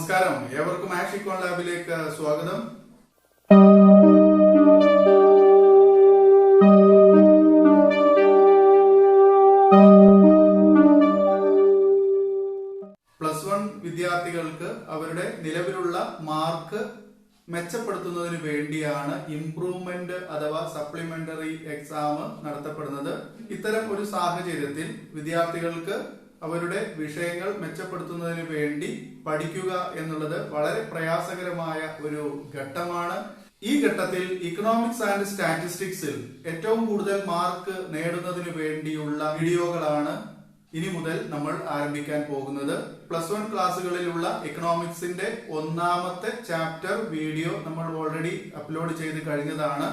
നമസ്കാരം, ഏവർക്കും ആഷിക്കോൺ ലാബിലേക്ക് സ്വാഗതം. +1 വിദ്യാർത്ഥികൾക്ക് അവരുടെ നിലവിലുള്ള മാർക്ക് മെച്ചപ്പെടുത്തുന്നതിന് വേണ്ടിയാണ് ഇംപ്രൂവ്മെന്റ് അഥവാ സപ്ലിമെന്ററി എക്സാം നടത്തപ്പെടുന്നത്. ഇത്തരം ഒരു സാഹചര്യത്തിൽ വിദ്യാർത്ഥികൾക്ക് അവരുടെ വിഷയങ്ങൾ മെച്ചപ്പെടുത്തുന്നതിന് വേണ്ടി പഠിക്കുക എന്നുള്ളത് വളരെ പ്രയാസകരമായ ഒരു ഘട്ടമാണ്. ഈ ഘട്ടത്തിൽ ഇക്കണോമിക്സ് ആൻഡ് സ്റ്റാറ്റിസ്റ്റിക്സിൽ ഏറ്റവും കൂടുതൽ മാർക്ക് നേടുന്നതിന് വേണ്ടിയുള്ള വീഡിയോകളാണ് ഇനി മുതൽ നമ്മൾ ആരംഭിക്കാൻ പോകുന്നത്. +1 ക്ലാസ്സുകളിലുള്ള എക്കണോമിക്സിന്റെ ഒന്നാമത്തെ ചാപ്റ്റർ വീഡിയോ നമ്മൾ ഓൾറെഡി അപ്ലോഡ് ചെയ്ത് കഴിഞ്ഞതാണ്.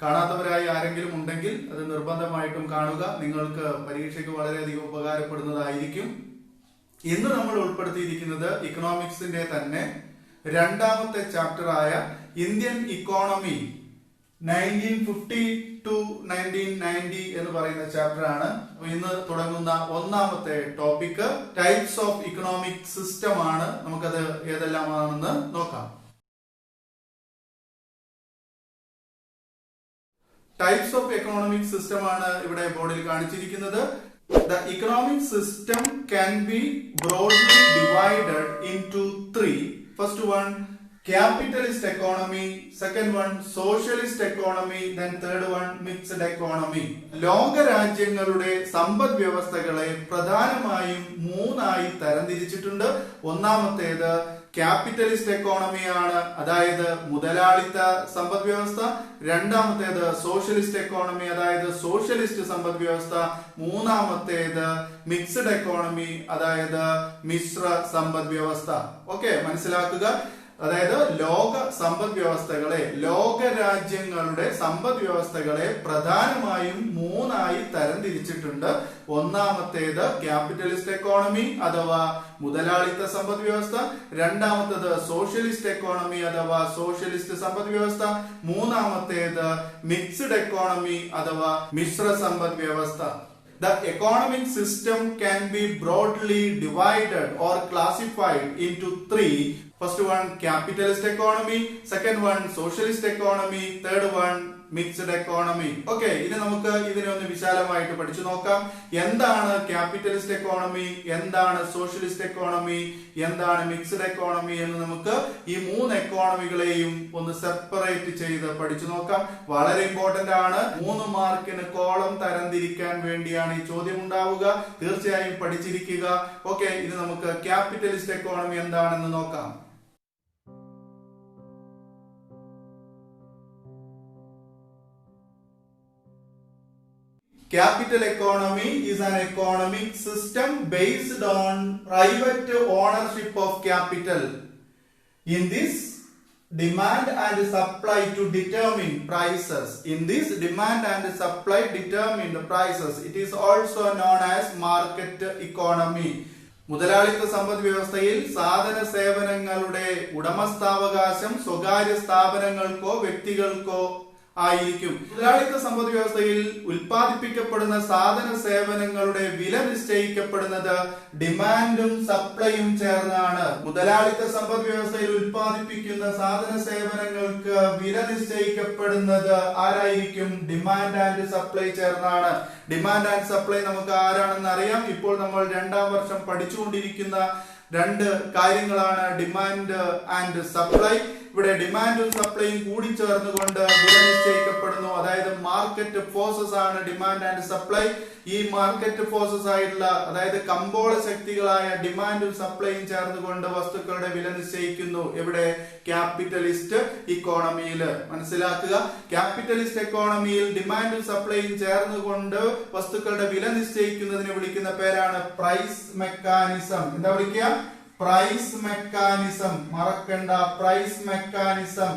കാണാത്തവരായി ആരെങ്കിലും ഉണ്ടെങ്കിൽ അത് നിർബന്ധമായിട്ടും കാണുക. നിങ്ങൾക്ക് പരീക്ഷയ്ക്ക് വളരെയധികം ഉപകാരപ്പെടുന്നതായിരിക്കും. ഇന്ന് നമ്മൾ ഉൾപ്പെടുത്തിയിരിക്കുന്നത് ഇക്കണോമിക്സിന്റെ തന്നെ രണ്ടാമത്തെ ചാപ്റ്ററായ ഇന്ത്യൻ ഇക്കോണമി 1950 to 1990 എന്ന് പറയുന്ന ചാപ്റ്റർ ആണ്. ഇന്ന് തുടങ്ങുന്ന ഒന്നാമത്തെ topic types of economic system ആണ്. നമുക്കത് ഏതെല്ലാമാണെന്ന് നോക്കാം. ടൈപ്സ് ഓഫ് എക്കണോമിക് സിസ്റ്റം ആണ് ഇവിടെ ബോർഡിൽ കാണിച്ചിരിക്കുന്നത്. The economic system can be broadly divided into 3. First one, capitalist economy. Second one, socialist economy. Then third one, mixed economy. ലോകരാജ്യങ്ങളുടെ സമ്പദ് വ്യവസ്ഥകളെ പ്രധാനമായും മൂന്നായി തരംതിരിച്ചിട്ടുണ്ട്. ഒന്നാമത്തേത് ക്യാപിറ്റലിസ്റ്റ് എക്കോണമിയാണ്, അതായത് മുതലാളിത്ത സമ്പദ് വ്യവസ്ഥ. രണ്ടാമത്തേത് സോഷ്യലിസ്റ്റ് എക്കോണമി, അതായത് സോഷ്യലിസ്റ്റ് സമ്പദ് വ്യവസ്ഥ. മൂന്നാമത്തേത് മിക്സ്ഡ് എക്കോണമി, അതായത് മിശ്ര സമ്പദ് വ്യവസ്ഥ. ഓക്കെ, മനസ്സിലാക്കുക. അതായത് ലോക സമ്പദ് വ്യവസ്ഥകളെ, ലോകരാജ്യങ്ങളുടെ സമ്പദ് വ്യവസ്ഥകളെ പ്രധാനമായും മൂന്നായി തരംതിരിച്ചിട്ടുണ്ട്. ഒന്നാമത്തേത് ക്യാപിറ്റലിസ്റ്റ് എക്കോണമി അഥവാ മുതലാളിത്ത സമ്പദ് വ്യവസ്ഥ. രണ്ടാമത്തേത് സോഷ്യലിസ്റ്റ് എക്കോണമി അഥവാ സോഷ്യലിസ്റ്റ് സമ്പദ് വ്യവസ്ഥ. മൂന്നാമത്തേത് മിക്സ്ഡ് എക്കോണമി അഥവാ മിശ്ര സമ്പദ് വ്യവസ്ഥ. The economic system can be broadly divided or classified into 3. First one, capitalist economy. Second one, socialist economy. Third one, mixed economy. Okay, ഇനി നമുക്ക് ഇതിനെ ഒന്ന് വിശാലമായിട്ട് പഠിച്ചു നോക്കാം. എന്താണ് ക്യാപിറ്റലിസ്റ്റ് എക്കോണമി, എന്താണ് സോഷ്യലിസ്റ്റ് എക്കോണമി, എന്താണ് മിക്സ്ഡ് എക്കോണമി എന്ന് നമുക്ക് ഈ മൂന്ന് എക്കോണമികളെയും ഒന്ന് സെപ്പറേറ്റ് ചെയ്ത് പഠിച്ചു നോക്കാം. വളരെ ഇമ്പോർട്ടന്റ് ആണ്. 3 മാർക്കിന് കോളം തരംതിരിക്കാൻ വേണ്ടിയാണ് ഈ ചോദ്യം ഉണ്ടാവുക. തീർച്ചയായും പഠിച്ചിരിക്കുക. ഓക്കെ, ഇനി നമുക്ക് ക്യാപിറ്റലിസ്റ്റ് എക്കോണമി എന്താണെന്ന് നോക്കാം. Capital economy is an economic system based on private ownership of capital. In this, demand and supply to determine prices. In this, demand and supply determine the prices. It is also known as market economy. മുതലാളിത്ത സമ്പദ് വ്യവസ്ഥയിൽ സാധന സേവനങ്ങളുടെ ഉടമസ്ഥാവകാശം സ്വകാര്യ സ്ഥാപനങ്ങൾക്കോ വ്യക്തികൾക്കോ ആയിരിക്കും. മുതലാളിത്ത സമ്പദ് വ്യവസ്ഥയിൽ ഉൽപ്പാദിപ്പിക്കപ്പെടുന്ന സാധന സേവനങ്ങളുടെ വില നിശ്ചയിക്കപ്പെടുന്നത് ഡിമാൻഡും സപ്ലൈയും ചേർന്നാണ്. മുതലാളിത്ത സമ്പദ് വ്യവസ്ഥയിൽ ഉൽപ്പാദിപ്പിക്കുന്ന സാധന സേവനങ്ങൾക്ക് വില നിശ്ചയിക്കപ്പെടുന്നത് ആരായിരിക്കും? ഡിമാൻഡ് ആൻഡ് സപ്ലൈ ചേർന്നാണ്. ഡിമാൻഡ് ആൻഡ് സപ്ലൈ നമുക്ക് ആരാണെന്ന് അറിയാം. ഇപ്പോൾ നമ്മൾ 2ാം വർഷം പഠിച്ചുകൊണ്ടിരിക്കുന്ന 2 കാര്യങ്ങളാണ് ഡിമാൻഡ് ആൻഡ് സപ്ലൈ. ഇവിടെ ഡിമാൻഡും സപ്ലൈയും കൂടി ചേർന്നുകൊണ്ട് വില നിശ്ചയിക്കപ്പെടുന്നു. അതായത് മാർക്കറ്റ് ഫോഴ്സസ് ആണ് ഡിമാൻഡ് ആൻഡ് സപ്ലൈ. ഈ മാർക്കറ്റ് ഫോഴ്സസ് ആയിട്ടുള്ള, അതായത് കമ്പോള ശക്തികളായ ഡിമാൻഡും സപ്ലൈയും ചേർന്നുകൊണ്ട് വസ്തുക്കളുടെ വില നിശ്ചയിക്കുന്നു. എവിടെ? ക്യാപിറ്റലിസ്റ്റ് ഇക്കോണമിയിൽ. മനസ്സിലാക്കുക, ക്യാപിറ്റലിസ്റ്റ് എക്കോണമിയിൽ ഡിമാൻഡും സപ്ലൈയും ചേർന്നുകൊണ്ട് വസ്തുക്കളുടെ വില നിശ്ചയിക്കുന്നതിന് വിളിക്കുന്ന പേരാണ് പ്രൈസ് മെക്കാനിസം. എന്താ വിളിക്കുക? Price mechanism. മറക്കണ്ട, പ്രൈസ് മെക്കാനിസം.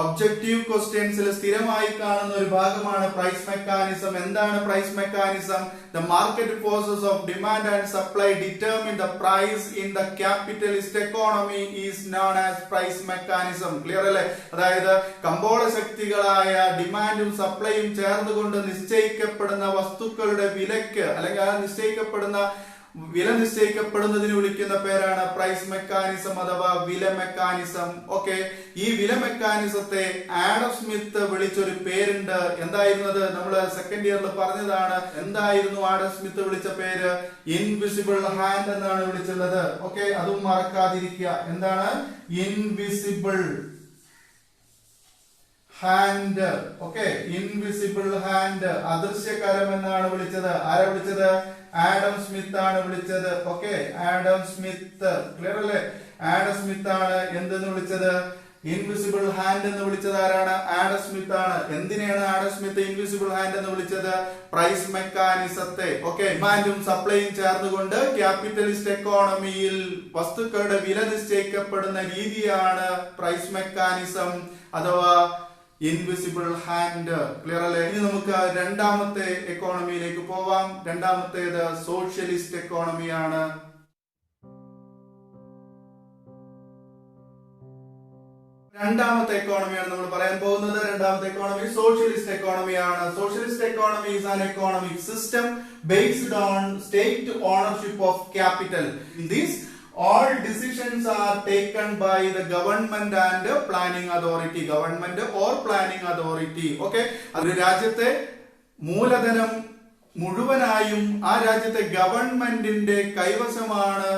ഒബ്ജക്റ്റീവ് ക്വസ്റ്റ്യൻസിൽ സ്ഥിരമായി കാണുന്ന ഒരു ഭാഗമാണ് പ്രൈസ് മെക്കാനിസം. എന്താണ് price mechanism? The market forces of demand and supply determine the price in the capitalist economy is known as price mechanism. Clear അല്ലേ? അതായത് കമ്പോള ശക്തികളായ ഡിമാൻഡും സപ്ലൈയും ചേർന്നുകൊണ്ട് നിശ്ചയിക്കപ്പെടുന്ന വസ്തുക്കളുടെ വിലക്ക് അല്ലെങ്കിൽ ആ നിശ്ചയിക്കപ്പെടുന്ന വില നിശ്ചയിക്കപ്പെടുന്നതിന് വിളിക്കുന്ന പേരാണ് പ്രൈസ് മെക്കാനിസം അഥവാ വില മെക്കാനിസം. ഓക്കെ, ഈ വില മെക്കാനിസത്തെ ആഡം സ്മിത്ത് വിളിച്ചൊരു പേരുണ്ട്. എന്തായിരുന്നത്? നമ്മൾ സെക്കൻഡ് ഇയറിൽ പറഞ്ഞതാണ്. എന്തായിരുന്നു ആഡം സ്മിത്ത് വിളിച്ച പേര്? ഇൻവിസിബിൾ ഹാൻഡ് എന്നാണ് വിളിച്ചുള്ളത്. ഓക്കെ, അതും മറക്കാതിരിക്കുക. എന്താണ്? Invisible hand. Okay, invisible hand, അദൃശ്യകരം എന്നാണ് വിളിച്ചത്. ആരാ വിളിച്ചത്? ആഡം സ്മിത്ത് ആണ് വിളിച്ചത്. Okay, Adam Smith. ക്ലിയർ അല്ലേ? ആഡം സ്മിത്ത് ആണ് എന്തെന്ന് വിളിച്ചത്? ഇൻവിസിബിൾ ഹാൻഡ് എന്ന് വിളിച്ചത് ആരാണ്? ആഡം സ്മിത്ത് ആണ്. എന്തിനെയാണ് ആഡം സ്മിത്ത് ഇൻവിസിബിൾ ഹാൻഡ് എന്ന് വിളിച്ചത്? പ്രൈസ് മെക്കാനിസത്തെ. ഓക്കെ, ഡിമാൻഡും സപ്ലൈയും ചേർന്നുകൊണ്ട് ക്യാപിറ്റലിസ്റ്റ് എക്കോണമിയിൽ വസ്തുക്കളുടെ വില നിശ്ചയിക്കപ്പെടുന്ന രീതിയാണ് പ്രൈസ് മെക്കാനിസം അഥവാ ഇൻവിസിബിൾ ഹാൻഡ്. ക്ലിയർ അല്ലേ? ഇനി നമുക്ക് രണ്ടാമത്തെ എക്കോണമിയിലേക്ക് പോവാം. രണ്ടാമത്തേത് സോഷ്യലിസ്റ്റ് എക്കോണമിയാണ്. രണ്ടാമത്തെ എക്കോണമിയാണ് നമ്മൾ പറയാൻ പോകുന്നത്. രണ്ടാമത്തെ എക്കോണമി സോഷ്യലിസ്റ്റ് എക്കോണമിയാണ്. Socialist economy is an economic system based on state ownership of capital. In this, all decisions are taken by the government and planning authority. Government or planning authority. Okay, ഒരു രാജ്യത്തെ മൂലധനം മുഴുവനായും ആ രാജ്യത്തെ ഗവൺമെന്റിന്റെ കൈവശമാണ്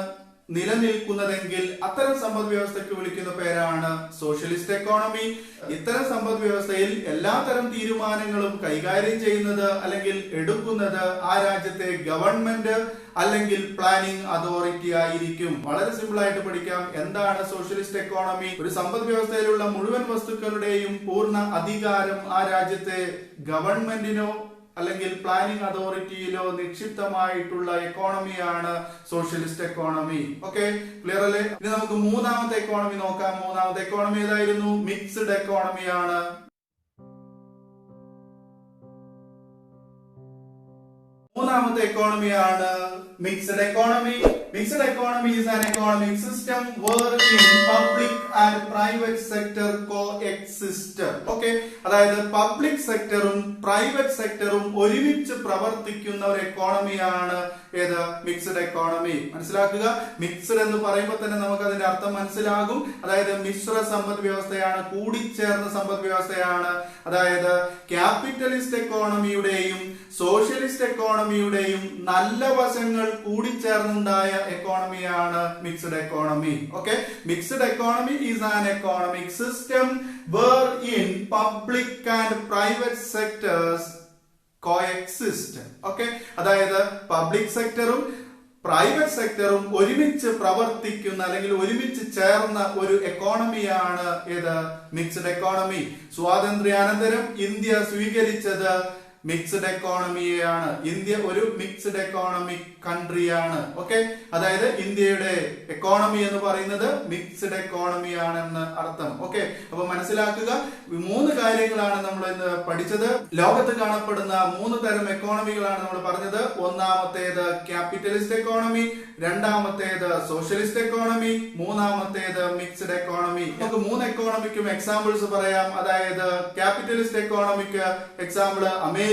നിലനിൽക്കുന്നതെങ്കിൽ അത്തരം സമ്പദ് വ്യവസ്ഥയ്ക്ക് വിളിക്കുന്ന പേരാണ് സോഷ്യലിസ്റ്റ് എക്കോണമി. ഇത്തരം സമ്പദ് വ്യവസ്ഥയിൽ എല്ലാത്തരം തീരുമാനങ്ങളും കൈകാര്യം ചെയ്യുന്നത് അല്ലെങ്കിൽ എടുക്കുന്നത് ആ രാജ്യത്തെ ഗവൺമെന്റ് അല്ലെങ്കിൽ പ്ലാനിംഗ് അതോറിറ്റി ആയിരിക്കും. വളരെ സിമ്പിൾ ആയിട്ട് പഠിക്കാം. എന്താണ് സോഷ്യലിസ്റ്റ് എക്കോണമി? ഒരു സമ്പദ് വ്യവസ്ഥയിലുള്ള മുഴുവൻ വസ്തുക്കളുടെയും പൂർണ്ണ അധികാരം ആ രാജ്യത്തെ ഗവൺമെന്റിനോ അല്ലെങ്കിൽ പ്ലാനിംഗ് അതോറിറ്റിയിലോ നിക്ഷിപ്തമായിട്ടുള്ള എക്കോണമിയാണ് സോഷ്യലിസ്റ്റ് എക്കോണമി. ഓക്കെ, ക്ലിയർ അല്ലേ? ഇനി നമുക്ക് മൂന്നാമത്തെ എക്കോണമി നോക്കാം. മൂന്നാമത്തെ എക്കോണമി ഏതായിരുന്നു? മിക്സ്ഡ് എക്കോണമിയാണ്. മൂന്നാമത്തെ എക്കോണമിയാണ് mixed economy. Mixed economy is an economic system wherein public and private sector coexist. Okay, അതായത് പബ്ലിക് സെക്ടറും പ്രൈവറ്റ് സെക്ടറും ഒരുമിച്ച് പ്രവർത്തിക്കുന്ന ഒരു എക്കോണമിയാണ് ഏത്? Mixed economy. മനസ്സിലാക്കുക, മിക്സ്ഡ് എന്ന് പറയുമ്പോൾ തന്നെ നമുക്ക് അതിന്റെ അർത്ഥം മനസ്സിലാകും. അതായത് മിശ്ര സമ്പദ് വ്യവസ്ഥയാണ്, കൂടിച്ചേർന്ന സമ്പദ് വ്യവസ്ഥയാണ്. അതായത് ക്യാപിറ്റലിസ്റ്റ് എക്കോണമിയുടെയും സോഷ്യലിസ്റ്റ് എക്കോണമിയുടെയും നല്ല വശങ്ങൾ കൂടിച്ചേർന്നുണ്ടായ എക്കോണമിയാണ് mixed economy. Okay, mixed economy is an economic system wherein public and private sectors coexist. Okay, അതായത് പബ്ലിക് സെക്ടറും പ്രൈവറ്റ് സെക്ടറും ഒരുമിച്ച് പ്രവർത്തിക്കുന്ന അല്ലെങ്കിൽ ഒരുമിച്ച് ചേർന്ന ഒരു എക്കോണമിയാണ് ഏത്? Mixed economy. സ്വാതന്ത്ര്യാനന്തരം ഇന്ത്യ സ്വീകരിച്ചത് മിക്സ്ഡ് എക്കോണമിയാണ്. ഇന്ത്യ ഒരു മിക്സ്ഡ് എക്കോണമിക് കൺട്രിയാണ്. ഓക്കെ, അതായത് ഇന്ത്യയുടെ എക്കോണമി എന്ന് പറയുന്നത് മിക്സ്ഡ് എക്കോണമി ആണെന്ന് അർത്ഥം. ഓക്കെ, അപ്പൊ മനസ്സിലാക്കുക, മൂന്ന് കാര്യങ്ങളാണ് നമ്മൾ ഇന്ന് പഠിച്ചത്. ലോകത്ത് കാണപ്പെടുന്ന മൂന്ന് തരം എക്കോണമികളാണ് നമ്മൾ പറഞ്ഞത്. ഒന്നാമത്തേത് ക്യാപിറ്റലിസ്റ്റ് എക്കോണമി, രണ്ടാമത്തേത് സോഷ്യലിസ്റ്റ് എക്കോണമി, മൂന്നാമത്തേത് മിക്സ്ഡ് എക്കോണമി. നമുക്ക് മൂന്ന് എക്കോണമിക്കും എക്സാമ്പിൾസ് പറയാം. അതായത് capitalist economic example America,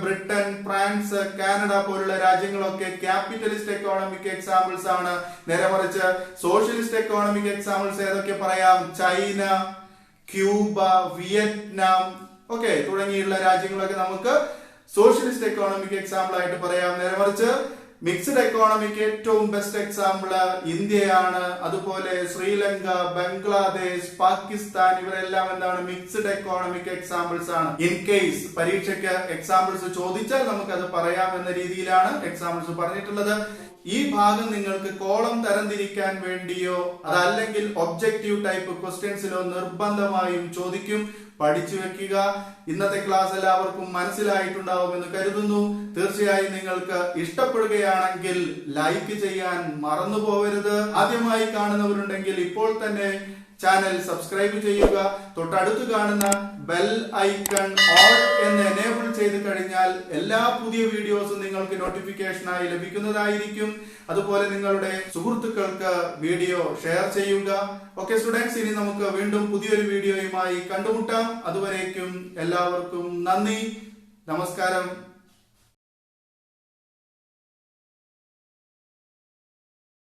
Britain, France, Canada പോലുള്ള രാജ്യങ്ങളൊക്കെ ക്യാപിറ്റലിസ്റ്റ് എക്കോണമിക്ക് എക്സാമ്പിൾസ് ആണ്. നേരെ മറിച്ച് സോഷ്യലിസ്റ്റ് എക്കോണമിക്ക് എക്സാമ്പിൾസ് ഏതൊക്കെ പറയാം? ചൈന, ക്യൂബ, വിയറ്റ്നാം, ഓക്കെ തുടങ്ങിയുള്ള രാജ്യങ്ങളൊക്കെ നമുക്ക് സോഷ്യലിസ്റ്റ് എക്കോണമിക്ക് എക്സാമ്പിൾ ആയിട്ട് പറയാം. നേരെ മറിച്ച് മിക്സ്ഡ് എക്കോണമിക്ക് ഏറ്റവും ബെസ്റ്റ് എക്സാമ്പിൾ ഇന്ത്യയാണ്. അതുപോലെ ശ്രീലങ്ക, ബംഗ്ലാദേശ്, പാകിസ്ഥാൻ ഇവരെല്ലാം എന്താണ്? മിക്സ്ഡ് എക്കോണമിക് എക്സാമ്പിൾസ് ആണ്. ഇൻ കേസ് പരീക്ഷയ്ക്ക് എക്സാമ്പിൾസ് ചോദിച്ചാൽ നമുക്ക് അത് പറയാം എന്ന രീതിയിലാണ് എക്സാമ്പിൾസ് പറഞ്ഞിട്ടുള്ളത്. ഈ ഭാഗം നിങ്ങൾക്ക് കോളം തരംതിരിക്കാൻ വേണ്ടിയോ അതല്ലെങ്കിൽ ഒബ്ജക്റ്റീവ് ടൈപ്പ് ക്വസ്റ്റ്യൻസിലോ നിർബന്ധമായും ചോദിക്കും. പഠിച്ചു വെക്കുക. ഇന്നത്തെ ക്ലാസ് എല്ലാവർക്കും മനസ്സിലായിട്ടുണ്ടാവുമെന്ന് കരുതുന്നു. തീർച്ചയായും നിങ്ങൾക്ക് ഇഷ്ടപ്പെടുകയാണെങ്കിൽ ലൈക്ക് ചെയ്യാൻ മറന്നു പോകരുത്. ആദ്യമായി കാണുന്നവരുണ്ടെങ്കിൽ ഇപ്പോൾ തന്നെ ചാനൽ സബ്സ്ക്രൈബ് ചെയ്യുക. തൊട്ടടുത്ത് കാണുന്ന ബെൽ ഐക്കൺ ഓൾ എന്ന് എനേബിൾ ചെയ്ത് കഴിഞ്ഞാൽ എല്ലാ പുതിയ വീഡിയോസും നിങ്ങൾക്ക് നോട്ടിഫിക്കേഷനായി ലഭിക്കുന്നതായിരിക്കും. അതുപോലെ നിങ്ങളുടെ സുഹൃത്തുക്കൾക്ക് വീഡിയോ ഷെയർ ചെയ്യുക. ഓക്കെ സ്റ്റുഡൻസ്, ഇനി നമുക്ക് വീണ്ടും പുതിയൊരു വീഡിയോയുമായി കണ്ടുമുട്ടാം. അതുവരേക്കും എല്ലാവർക്കും നന്ദി, നമസ്കാരം.